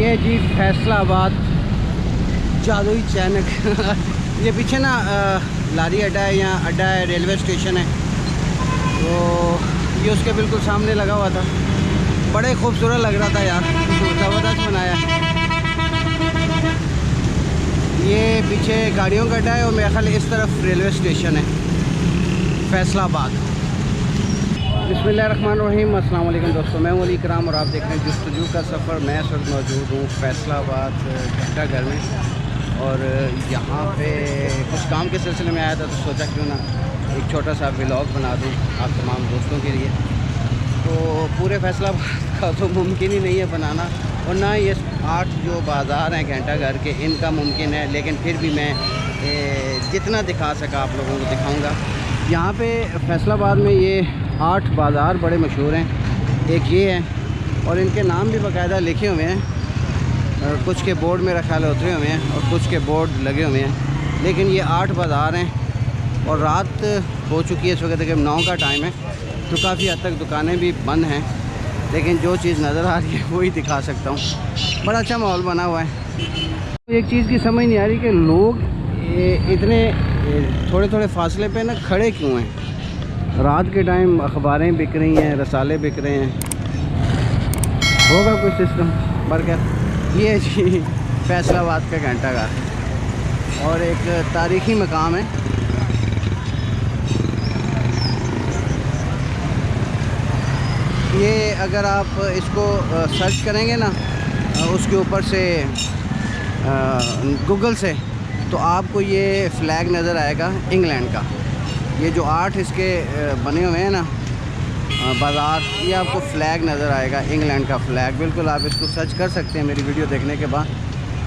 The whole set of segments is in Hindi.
ये जी फैसलाबाद जादुई चैनक ये पीछे ना लारी अड्डा है, यहाँ अड्डा है, रेलवे स्टेशन है। तो ये उसके बिल्कुल सामने लगा हुआ था, बड़े खूबसूरत लग रहा था यार, ज़बरदस्त बनाया है। ये पीछे गाड़ियों का अड्डा है और मेरे ख्याल इस तरफ रेलवे स्टेशन है फैसलाबाद। बिस्मिल्लाहिर्रहमानिर्रहीम, अस्सलाम वालेकुम दोस्तों, मैं अली कराम और आप देख रहे हैं जस्तजू का सफ़र। मैं इस वक्त मौजूद हूँ फैसलाबाद घंटाघर में और यहाँ पे कुछ काम के सिलसिले में आया था, तो सोचा क्यों ना एक छोटा सा व्लॉग बना दूँ आप तमाम दोस्तों के लिए। तो पूरे फैसलाबाद का तो मुमकिन ही नहीं है बनाना, और ना ये 8 जो बाज़ार हैं घंटाघर के इनका मुमकिन है, लेकिन फिर भी मैं जितना दिखा सका आप लोगों को दिखाऊँगा। यहाँ पे फैसलाबाद में ये 8 बाज़ार बड़े मशहूर हैं। एक ये है और इनके नाम भी बाकायदा लिखे हुए हैं, कुछ के बोर्ड मेरा ख्याल उतरे हुए हैं और कुछ के बोर्ड लगे हुए हैं, लेकिन ये 8 बाज़ार हैं। और रात हो चुकी है, इस वक्त तक 9 का टाइम है, तो काफ़ी हद तक दुकानें भी बंद हैं, लेकिन जो चीज़ नज़र आ रही है वही दिखा सकता हूँ। बड़ा अच्छा माहौल बना हुआ है। एक चीज़ की समझ नहीं आ रही कि लोग इतने थोड़े थोड़े फासले पे ना खड़े क्यों हैं। रात के टाइम अखबारें बिक रही हैं, रसाले बिक रहे हैं, होगा कोई सिस्टम। बरकर ये जी फैसलाबाद का घंटाघर और एक तारीख़ी मकाम है। ये अगर आप इसको सर्च करेंगे ना उसके ऊपर से गूगल से, तो आपको ये फ़्लैग नज़र आएगा इंग्लैंड का। ये जो 8 इसके बने हुए हैं ना बाज़ार, ये आपको फ़्लैग नज़र आएगा, इंग्लैंड का फ़्लैग। बिल्कुल आप इसको सर्च कर सकते हैं मेरी वीडियो देखने के बाद।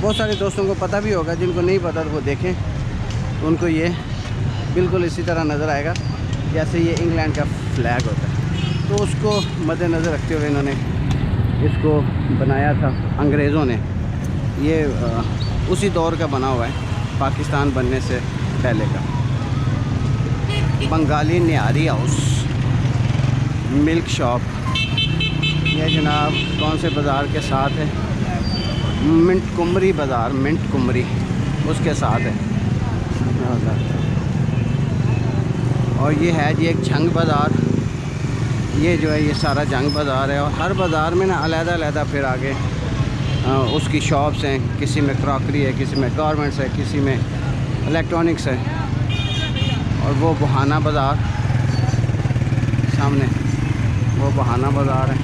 बहुत सारे दोस्तों को पता भी होगा, जिनको नहीं पता तो वो देखें, तो उनको ये बिल्कुल इसी तरह नज़र आएगा जैसे ये इंग्लैंड का फ़्लैग होता है। तो उसको मद्देनज़र रखते हुए इन्होंने इसको बनाया था अंग्रेज़ों ने। ये उसी दौर का बना हुआ है, पाकिस्तान बनने से पहले का। बंगाली न्यारी हाउस, मिल्क शॉप, ये जनाब कौन से बाज़ार के साथ है, मिंट कुमरी बाज़ार, मिंट कुमरी उसके साथ है। और ये है जी एक जंग बाज़ार, ये जो है ये सारा जंग बाज़ार है। और हर बाज़ार में ना अलग-अलग फिर आगे उसकी शॉप्स हैं, किसी में क्रॉकरी है, किसी में गारमेंट्स है, किसी में इलेक्ट्रॉनिक्स है। और वो बुहाना बाज़ार सामने, वो बुहाना बाज़ार है।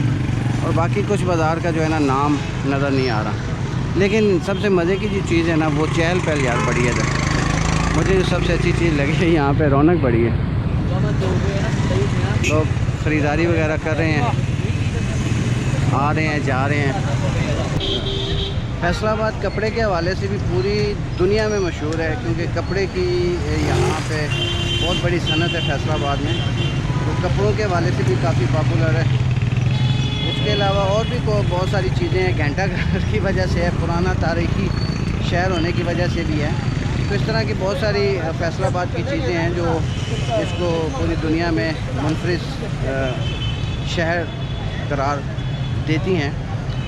और बाकी कुछ बाज़ार का जो है ना नाम नज़र नहीं आ रहा, लेकिन सबसे मज़े की जो चीज़ है ना वो चहल पहल यार बड़ी है। जब मुझे जो सबसे अच्छी चीज़ लगी है यहाँ पे रौनक बड़ी है, लोग ख़रीदारी वगैरह कर रहे हैं, आ रहे हैं, जा रहे हैं। फैसलाबाद कपड़े के हवाले से भी पूरी दुनिया में मशहूर है, क्योंकि कपड़े की यहाँ पे बहुत बड़ी सनत है फैसलाबाद में, तो कपड़ों के हवाले से भी काफ़ी पॉपुलर है। इसके अलावा और भी बहुत सारी चीज़ें हैं, घंटाघर की वजह से है, पुराना तारीख़ी शहर होने की वजह से भी है। तो इस तरह की बहुत सारी फैसलाबाद की चीज़ें हैं जो इसको पूरी दुनिया में मुनफरिद शहर करार देती हैं।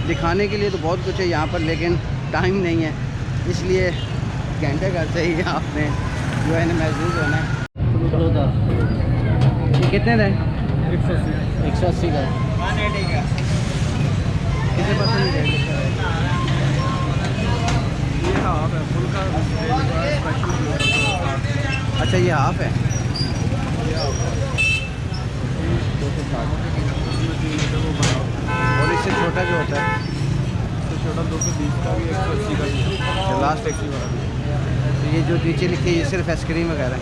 दिखाने के लिए तो बहुत कुछ है यहाँ पर, लेकिन टाइम नहीं है, इसलिए घंटाघर से ही आपने जो है ना महसूस होना है। कितने रहे? 180 का। कितने परसेंट रेट? ये हाफ है, फुल का अच्छा ये हाफ है। 260। और इससे छोटा जो होता है, तो छोटा 220 का भी, 180 का भी, लास्ट 180 वाला। तो ये जो नीचे लिखी है ये सिर्फ आइसक्रीम वगैरह है।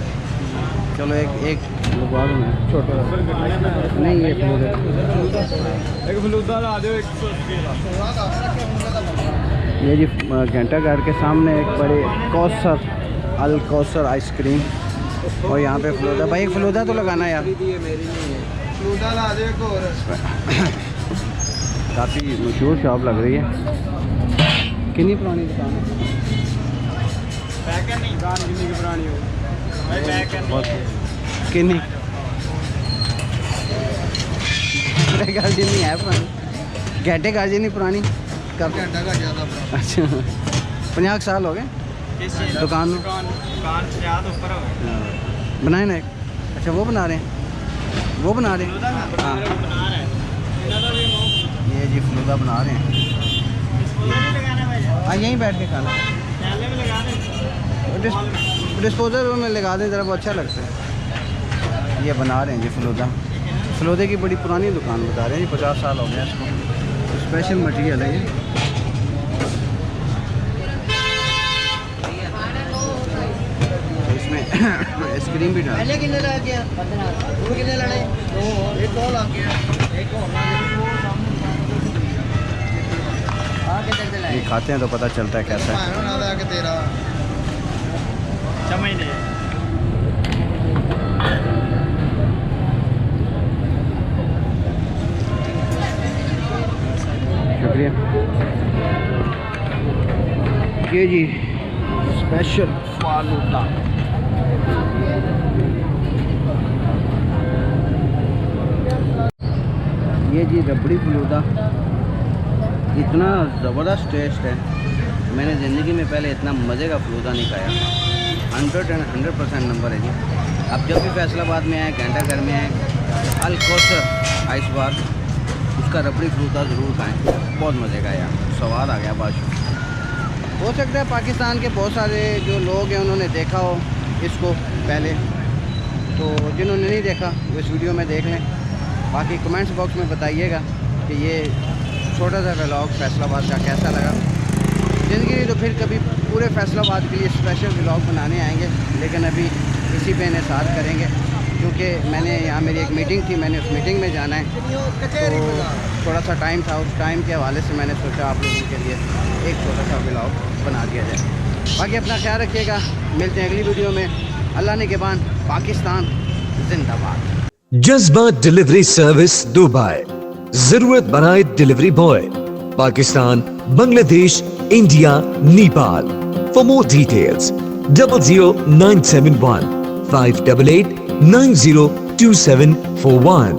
चलो एक लगवा दो ना, छोटा नहीं, ये ये जी घंटाघर के सामने एक बड़े कौसर अल कौसर आइसक्रीम, और यहाँ पे फलूदा। भाई एक फलूदा तो लगाना यार, काफ़ी मशहूर शॉप लग रही है। कितनी पुरानी दुकान है? कितनी पुरानी हो? कितनी घंटे घर जितनी है पुरानी, घंटे घर जितनी पुरानी कर। अच्छा 50 साल हो गए दुकान में? बनाए ना एक। अच्छा वो बना रहे हैं, वो बना रहे हैं। हाँ ये जी फलूदा बना रहे हैं। हाँ यहीं बैठ के खाना, डिस्पोजल में लगा दें ज़रा, वो अच्छा लगता है। ये बना रहे हैं जी फलूदा। फलूदे की बड़ी पुरानी दुकान बता रहे हैं जी, 50 साल हो गया इसको। स्पेशल मटेरियल है ये। इसमें आइसक्रीम भी डाल। ये खाते हैं तो पता चलता है कैसा है। शुक्रिया। ये जी स्पेशल फालूदा। ये जी रबड़ी फलूदा, इतना ज़बरदस्त टेस्ट है। मैंने ज़िंदगी में पहले इतना मज़े का फलूदा नहीं खाया। 100% नंबर है जी। आप जब भी फैसलाबाद में आए, घंटाघर में आए, अल कौसर आइस बार, उसका रबड़ी फलूदा ज़रूर खाएं, बहुत मज़े का यार, स्वाद आ गया बादशाह। हो सकता है पाकिस्तान के बहुत सारे जो लोग हैं उन्होंने देखा हो इसको पहले, तो जिन्होंने नहीं देखा वो इस वीडियो में देख लें। बाकी कमेंट्स बॉक्स में बताइएगा कि ये छोटा सा व्लॉग फैसलाबाद का कैसा लगा। ज़िंदगी तो फिर कभी पूरे फैसलाबाद के लिए स्पेशल व्लॉग बनाने आएंगे, लेकिन अभी इसी पे इन्हें करेंगे क्योंकि मैंने यहाँ मेरी एक मीटिंग थी, मैंने उस मीटिंग में जाना है, तो थोड़ा सा टाइम था। उस टाइम के हवाले से मैंने सोचा आप लोगों के लिए एक छोटा सा व्लॉग बना दिया जाए। बाकी अपना ख्याल रखिएगा, मिलते हैं अगली वीडियो में। अल्लाह ने के बाद पाकिस्तान जिंदाबाद। जज्बा डिलीवरी सर्विस दुबई, जरूरत बनाए delivery boy, Pakistan, Bangladesh, India, Nepal. For more details 00971 588 902741।